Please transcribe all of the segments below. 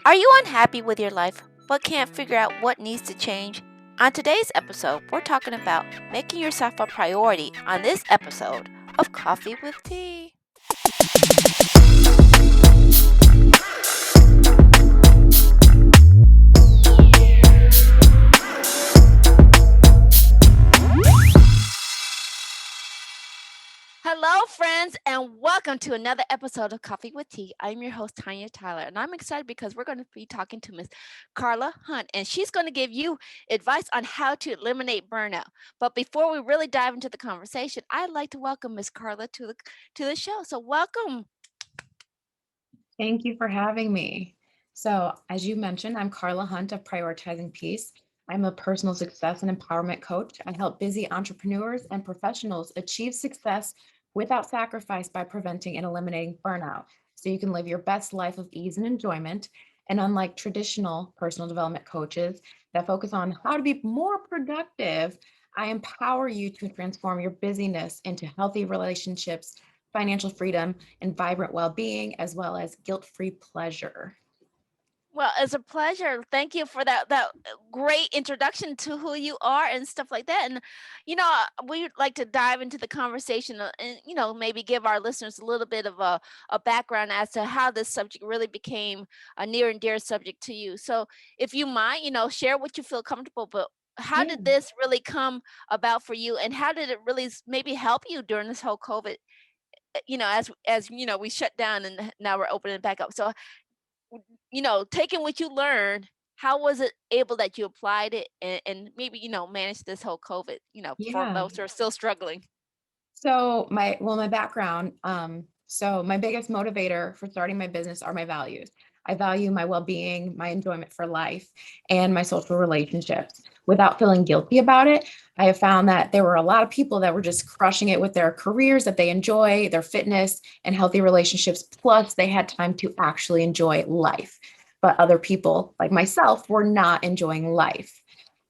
Are you unhappy with your life but can't figure out what needs to change? On today's episode, we're talking about making yourself a priority on this episode of Coffee with Tea. Hello, friends, and welcome to another episode of Coffee with Tea. I'm your host, Tanya Tyler, and I'm excited because we're going to be talking to Miss Karla Hunt, and she's going to give you advice on how to eliminate burnout. But before we really dive into the conversation, I'd like to welcome Miss Karla to the show. So, welcome. Thank you for having me. So, as you mentioned, I'm Karla Hunt of Prioritizing Peace. I'm a personal success and empowerment coach. I help busy entrepreneurs and professionals achieve success without sacrifice by preventing and eliminating burnout so you can live your best life of ease and enjoyment. And unlike traditional personal development coaches that focus on how to be more productive, I empower you to transform your busyness into healthy relationships, financial freedom, and vibrant well-being, as well as guilt-free pleasure. Well, it's a pleasure. Thank you for that great introduction to who you are and stuff like that. And we'd like to dive into the conversation and maybe give our listeners a little bit of a background as to how this subject really became a near and dear subject to you. So, if you might, share what you feel comfortable. But how Yeah. did this really come about for you, and how did it really maybe help you during this whole COVID? As we shut down and now we're opening it back up. So taking what you learned, how was it able that you applied it and maybe, manage this whole COVID, for Yeah. those who are still struggling? So my background, so my biggest motivator for starting my business are my values. I value my well-being, my enjoyment for life, and my social relationships. Without feeling guilty about it, I have found that there were a lot of people that were just crushing it with their careers that they enjoy, their fitness and healthy relationships, plus they had time to actually enjoy life. But other people like myself were not enjoying life.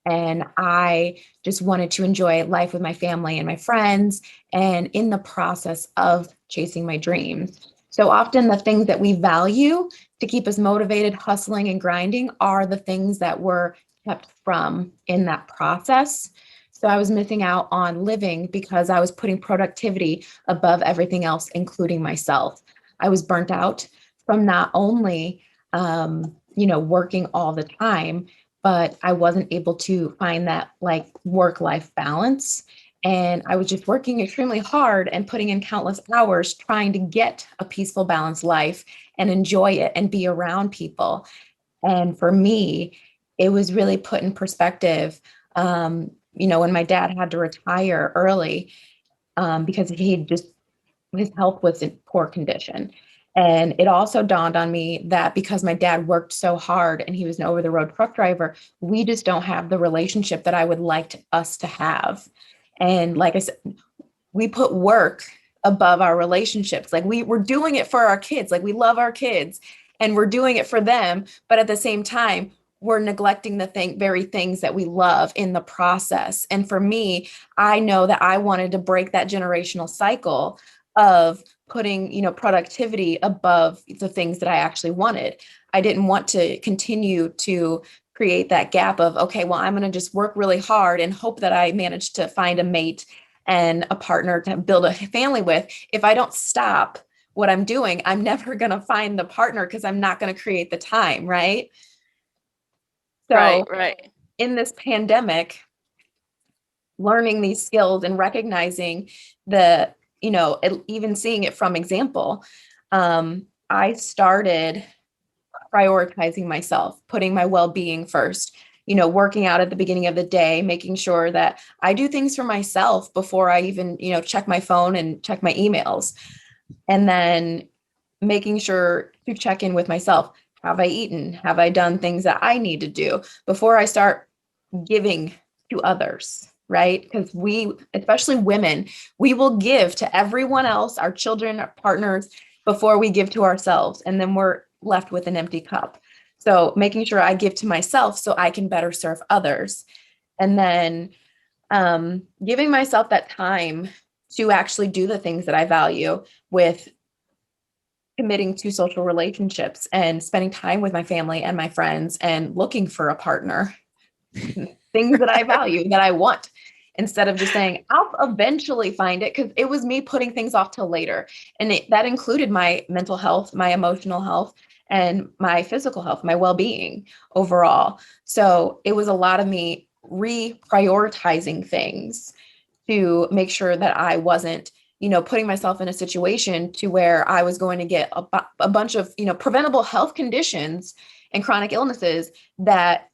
And I just wanted to enjoy life with my family and my friends, and in the process of chasing my dreams. So often, the things that we value to keep us motivated, hustling, and grinding are the things that we're kept from in that process. So I was missing out on living because I was putting productivity above everything else, including myself. I was burnt out from not only working all the time, but I wasn't able to find that like work life balance. And I was just working extremely hard and putting in countless hours trying to get a peaceful, balanced life and enjoy it and be around people. And for me, it was really put in perspective. When my dad had to retire early because he just his health was in poor condition. And it also dawned on me that because my dad worked so hard and he was an over the road truck driver, we just don't have the relationship that I would like us to have. And like I said, we put work above our relationships. Like we're doing it for our kids. Like we love our kids and we're doing it for them. But at the same time, we're neglecting the very things that we love in the process. And for me, I know that I wanted to break that generational cycle of putting, productivity above the things that I actually wanted. I didn't want to continue to create that gap of, okay, well, I'm going to just work really hard and hope that I manage to find a mate and a partner to build a family with. If I don't stop what I'm doing, I'm never going to find the partner because I'm not going to create the time, right? Right, So, right. in this pandemic, learning these skills and recognizing even seeing it from example, I started prioritizing myself, putting my well-being first, working out at the beginning of the day, making sure that I do things for myself before I even, check my phone and check my emails. And then making sure to check in with myself. Have I eaten? Have I done things that I need to do before I start giving to others? Right? Because we, especially women, we will give to everyone else, our children, our partners, before we give to ourselves. And then we're left with an empty cup. So making sure I give to myself so I can better serve others. And then giving myself that time to actually do the things that I value with committing to social relationships and spending time with my family and my friends and looking for a partner, things that I value, that I want, instead of just saying, I'll eventually find it. Cause it was me putting things off till later. And that included my mental health, my emotional health, and my physical health, my well being overall. So it was a lot of me reprioritizing things to make sure that I wasn't, putting myself in a situation to where I was going to get a bunch of, preventable health conditions and chronic illnesses that,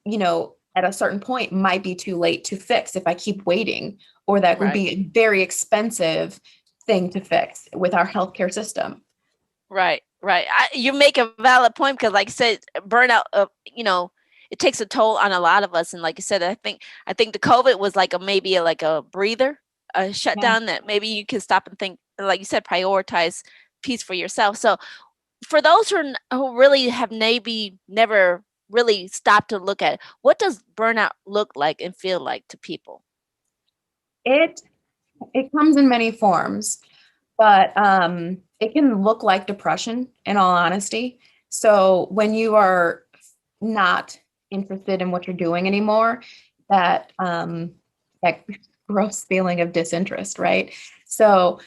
at a certain point might be too late to fix if I keep waiting, or that would Right. be a very expensive thing to fix with our healthcare system. Right, right. You make a valid point because, like I said, burnout. It takes a toll on a lot of us. And like I said, I think the COVID was like like a breather, a Yeah. shutdown that maybe you can stop and think, like you said, prioritize peace for yourself. So for those who really have maybe never really stopped to look at it, what does burnout look like and feel like to people? It it comes in many forms, but it can look like depression, in all honesty. So when you are not interested in what you're doing anymore, that gross feeling of disinterest, right? So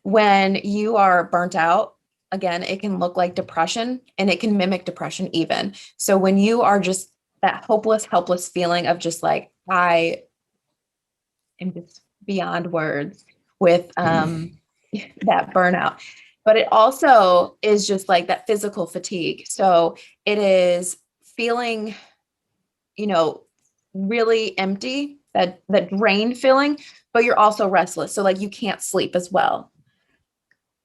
when you are burnt out, again, it can look like depression, and it can mimic depression even. So when you are just that hopeless, helpless feeling of just like, I am just beyond words with that burnout. But it also is just like that physical fatigue. So it is feeling, you know, really empty, that drained feeling, but you're also restless. So like you can't sleep as well,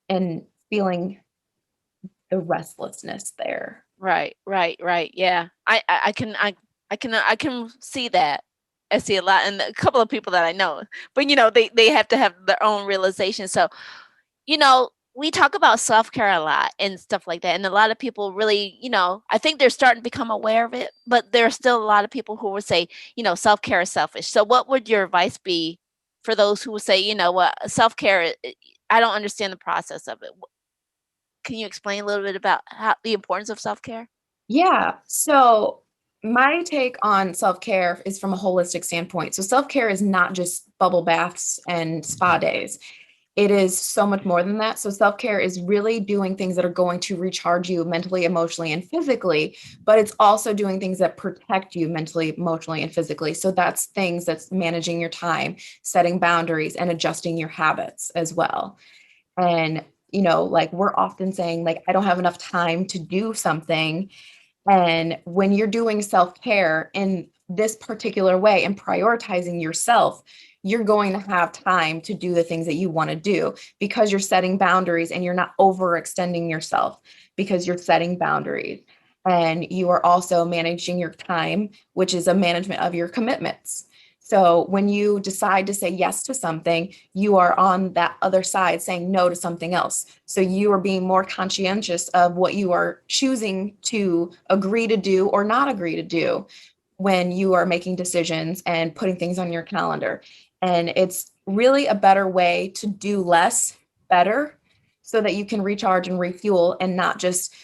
and feeling the restlessness there. Right, right, right. Yeah. I can see that. I see a lot and a couple of people that I know. But they have to have their own realization. So, we talk about self-care a lot and stuff like that. And a lot of people really, I think they're starting to become aware of it, but there are still a lot of people who would say, self-care is selfish. So what would your advice be for those who would say, what self-care, I don't understand the process of it. Can you explain a little bit about how the importance of self-care? Yeah. So my take on self-care is from a holistic standpoint. So self-care is not just bubble baths and spa days. It is so much more than that. So self-care is really doing things that are going to recharge you mentally, emotionally, and physically, but it's also doing things that protect you mentally, emotionally, and physically. So that's things that's managing your time, setting boundaries, and adjusting your habits as well. And like we're often saying, like, I don't have enough time to do something. And when you're doing self-care in this particular way and prioritizing yourself, you're going to have time to do the things that you want to do because you're setting boundaries, and you're not overextending yourself because you're setting boundaries. And you are also managing your time, which is a management of your commitments. So when you decide to say yes to something, you are on that other side saying no to something else. So you are being more conscientious of what you are choosing to agree to do or not agree to do when you are making decisions and putting things on your calendar. And it's really a better way to do less better, so that you can recharge and refuel, and not just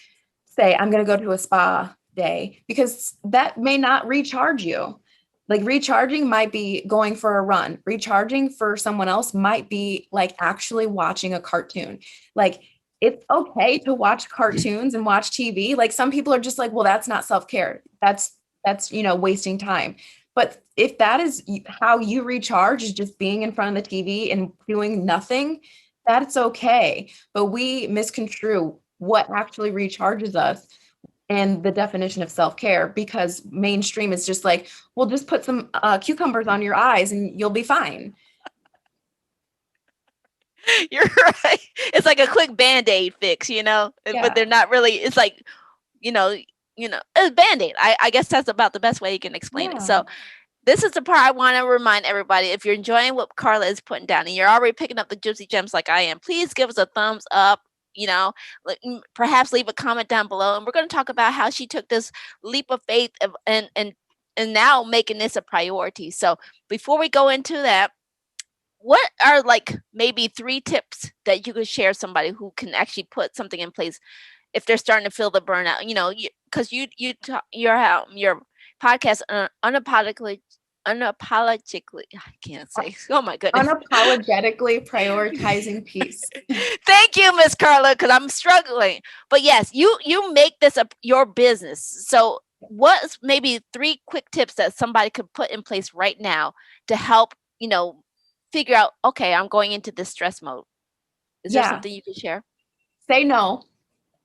say, I'm going to go to a spa day, because that may not recharge you. Like recharging might be going for a run. Recharging for someone else might be like actually watching a cartoon. Like it's okay to watch cartoons and watch TV. Like some people are just like, well, that's not self-care. That's wasting time. But if that is how you recharge, is just being in front of the TV and doing nothing, that's okay. But we misconstrue what actually recharges us and the definition of self-care, because mainstream is just like, well, just put some cucumbers on your eyes and you'll be fine. You're right. It's like a quick Band-Aid fix. But Yeah. they're not really, it's like, you know, a Band-Aid. I guess that's about the best way you can explain it. Yeah. So this is the part I want to remind everybody. If you're enjoying what Karla is putting down and you're already picking up the juicy gems like I am, please give us a thumbs up. Perhaps leave a comment down below, and we're going to talk about how she took this leap of faith and now making this a priority. So before we go into that, what are like maybe three tips that you could share somebody who can actually put something in place if they're starting to feel the burnout, because your podcast, unapologetically, I can't say, oh my goodness. Unapologetically prioritizing peace. Thank you, Miss Carla, because I'm struggling. But yes, you make this your business. So what's maybe 3 quick tips that somebody could put in place right now to help, figure out, okay, I'm going into this stress mode. Is there Yeah. something you can share? Say no,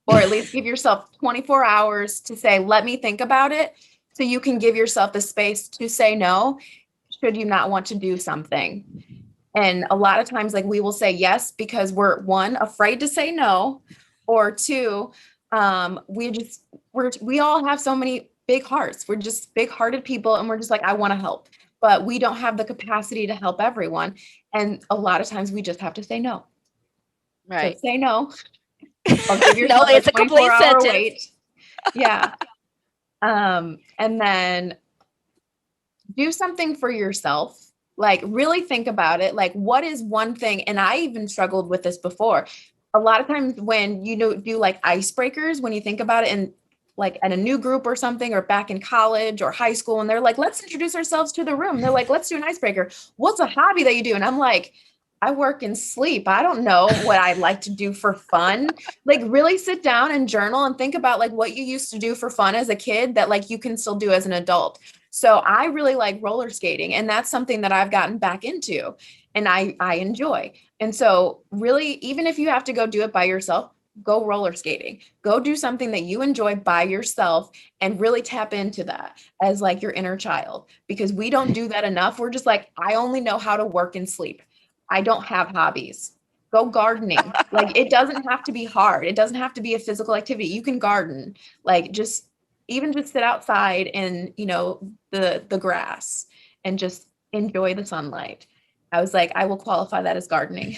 or at least give yourself 24 hours to say, let me think about it. So you can give yourself the space to say no, should you not want to do something. And a lot of times, like, we will say yes because we're, one, afraid to say no, or two, we all have so many big hearts. We're just big hearted people, and we're just like, I want to help, but we don't have the capacity to help everyone. And a lot of times we just have to say no. So Right. say no, or give No, yourself a it's a complete 24-hour sentence. wait. Yeah. And then do something for yourself. Like, really think about it. Like, what is one thing? And I even struggled with this before. A lot of times when do like icebreakers, when you think about it, and like at a new group or something, or back in college or high school, and they're like, let's introduce ourselves to the room. They're like, let's do an icebreaker. What's a hobby that you do? And I'm like, I work and sleep. I don't know what I like to do for fun. Like, really sit down and journal and think about like what you used to do for fun as a kid that like you can still do as an adult. So I really like roller skating, and that's something that I've gotten back into, and I enjoy. And so really, even if you have to go do it by yourself, go roller skating. Go do something that you enjoy by yourself, and really tap into that as like your inner child, because we don't do that enough. We're just like, I only know how to work and sleep. I don't have hobbies. Go gardening. Like, it doesn't have to be hard. It doesn't have to be a physical activity. You can garden. Like, just sit outside in, the grass, and just enjoy the sunlight. I was like, I will qualify that as gardening.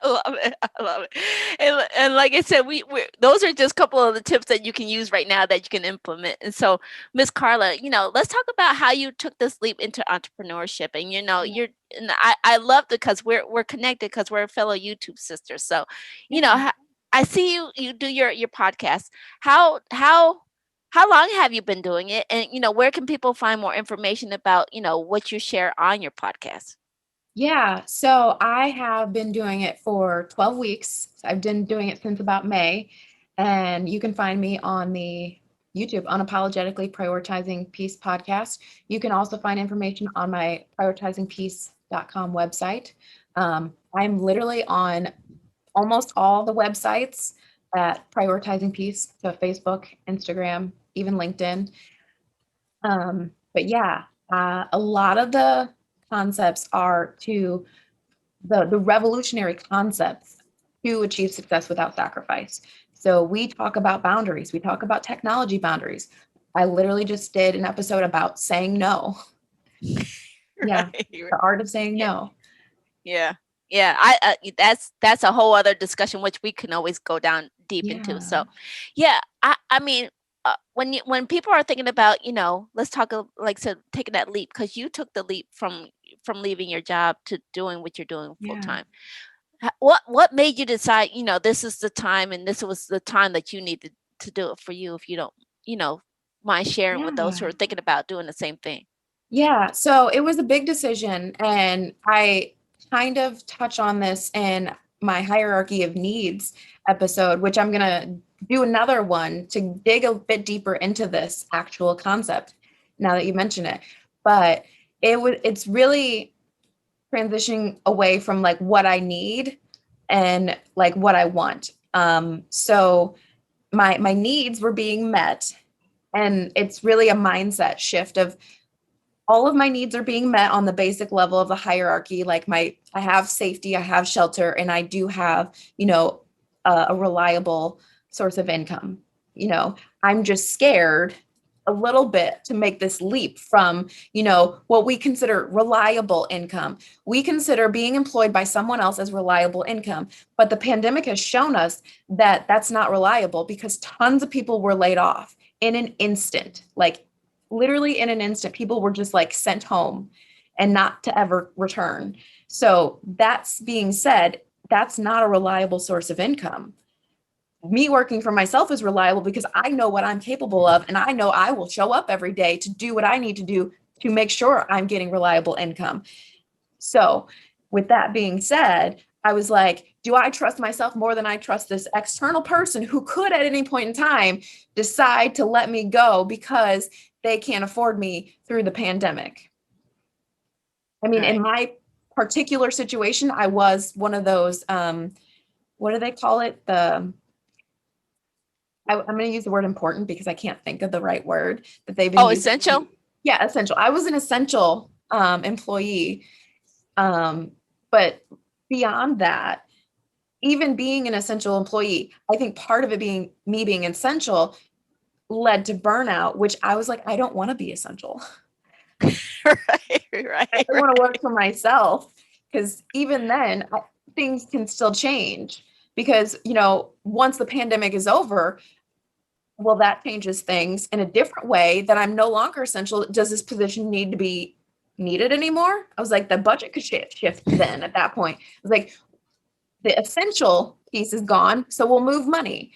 I love it. I love it. And like I said, we those are just a couple of the tips that you can use right now that you can implement. And so, Miss Carla, let's talk about how you took this leap into entrepreneurship. And Yeah. and I love it because we're connected because we're fellow YouTube sisters. So, Yeah. I see you do your podcast. How long have you been doing it? And where can people find more information about what you share on your podcast? Yeah. So I have been doing it for 12 weeks. I've been doing it since about May. And you can find me on the YouTube Unapologetically Prioritizing Peace podcast. You can also find information on my prioritizingpeace.com website. I'm literally on almost all the websites at Prioritizing Peace. So Facebook, Instagram, even LinkedIn. But yeah, a lot of the concepts are to the revolutionary concepts to achieve success without sacrifice. So we talk about boundaries. We talk about technology boundaries. I literally just did an episode about saying no. Yeah, Right. the art of saying Yeah. no. Yeah. Yeah, that's a whole other discussion which we can always go down deep into. Yeah, So, yeah, I mean, when people are thinking about, let's talk like so taking that leap because you took the leap from leaving your job to doing what you're doing full yeah, time. What made you decide, this is the time and this was the time that you needed to do it for you if you don't, you know, mind sharing with those who yeah. are thinking about doing the same thing? Yeah, so it was a big decision, and I kind of touch on this in my hierarchy of needs episode, which I'm going to do another one to dig a bit deeper into this actual concept now that you mention it. But it's really transitioning away from like what I need and like what I want. So my needs were being met, and it's really a mindset shift of all of my needs are being met on the basic level of the hierarchy. Like, I have safety, I have shelter, and I do have, a reliable source of income. I'm just scared a little bit to make this leap from, what we consider reliable income. We consider being employed by someone else as reliable income, but the pandemic has shown us that that's not reliable, because tons of people were laid off in an instant. Like, literally in an instant, people were just like sent home and not to ever return. So that's being said, that's not a reliable source of income. me working for myself is reliable because I know what I'm capable of, and I know I will show up every day to do what I need to do to make sure I'm getting reliable income. So, with that being said, I was like, do I trust myself more than I trust this external person who could at any point in time decide to let me go because they can't afford me through the pandemic? I mean, in Right. my particular situation, I was one of those, what do they call it? I'm going to use the word important because I can't think of the right word that they've been Oh, using. essential. Yeah, essential. I was an essential employee. Um, but beyond that, even being an essential employee, I think part of it being me being essential led to burnout, which I was like, I don't want to be essential. Right, I right, want to right. work for myself because even then, things can still change because, once the pandemic is over, well, that changes things in a different way that I'm no longer essential. Does this position need to be needed anymore? I was like, the budget could shift then at that point. I was like, the essential piece is gone, so we'll move money.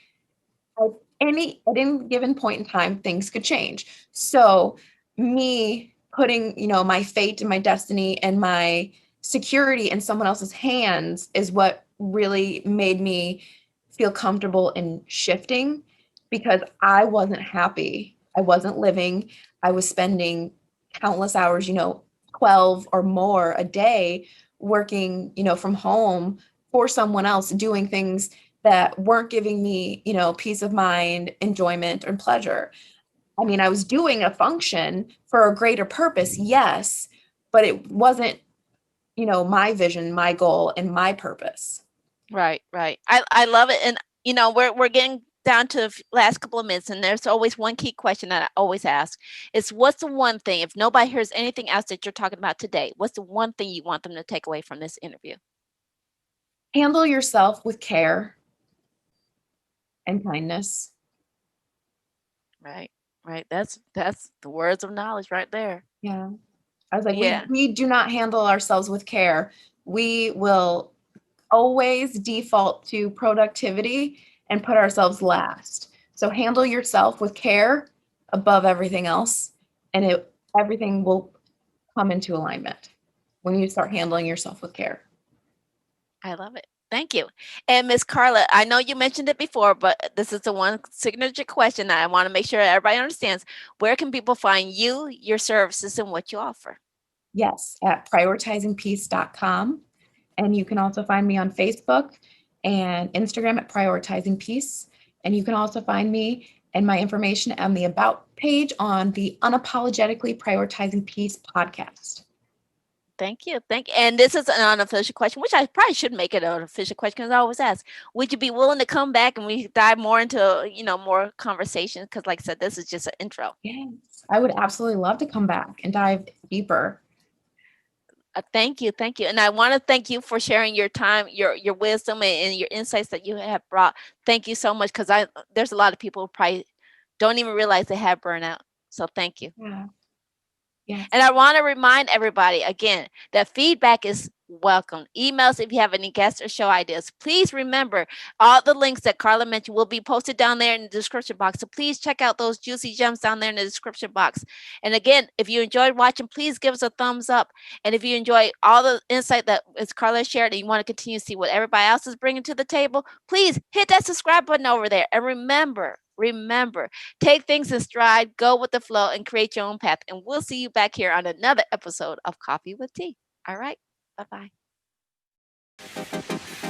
At any given point in time, things could change. So me putting, my fate and my destiny and my security in someone else's hands is what really made me feel comfortable in shifting because I wasn't happy. I wasn't living. I was spending countless hours, 12 or more a day working, from home for someone else, doing things that weren't giving me, peace of mind, enjoyment, and pleasure. I mean, I was doing a function for a greater purpose, yes, but it wasn't, my vision, my goal, and my purpose. Right, right. I love it, and we're getting down to the last couple of minutes, and there's always one key question that I always ask: is what's the one thing, if nobody hears anything else that you're talking about today, what's the one thing you want them to take away from this interview? Handle yourself with care and kindness. Right, right. That's the words of knowledge right there. Yeah. I was like, we Yeah, we do not handle ourselves with care. We will always default to productivity and put ourselves last. So handle yourself with care above everything else, and everything will come into alignment when you start handling yourself with care. I love it. Thank you. And Miss Carla, I know you mentioned it before, but this is the one signature question that I want to make sure everybody understands. Where can people find you, your services, and what you offer? Yes, at prioritizingpeace.com. And you can also find me on Facebook and Instagram at Prioritizing Peace. And you can also find me and my information on the About page on the Unapologetically Prioritizing Peace podcast. Thank you. Thank you. And this is an unofficial question, which I probably should make it an official question because I always ask, would you be willing to come back and we dive more into, more conversation? Because like I said, this is just an intro. Yes, I would absolutely love to come back and dive deeper. Thank you. Thank you. And I want to thank you for sharing your time, your wisdom and your insights that you have brought. Thank you so much because there's a lot of people who probably don't even realize they have burnout. So thank you. Yeah. Yes. And I want to remind everybody again that feedback is welcome. Emails if you have any guests or show ideas. Please remember all the links that Karla mentioned will be posted down there in the description box. So please check out those juicy gems down there in the description box. And again, if you enjoyed watching, please give us a thumbs up. And if you enjoy all the insight that as Karla shared and you want to continue to see what everybody else is bringing to the table, please hit that subscribe button over there. And remember, take things in stride, go with the flow, and create your own path. And we'll see you back here on another episode of Coffee with Tea. All right. Bye bye.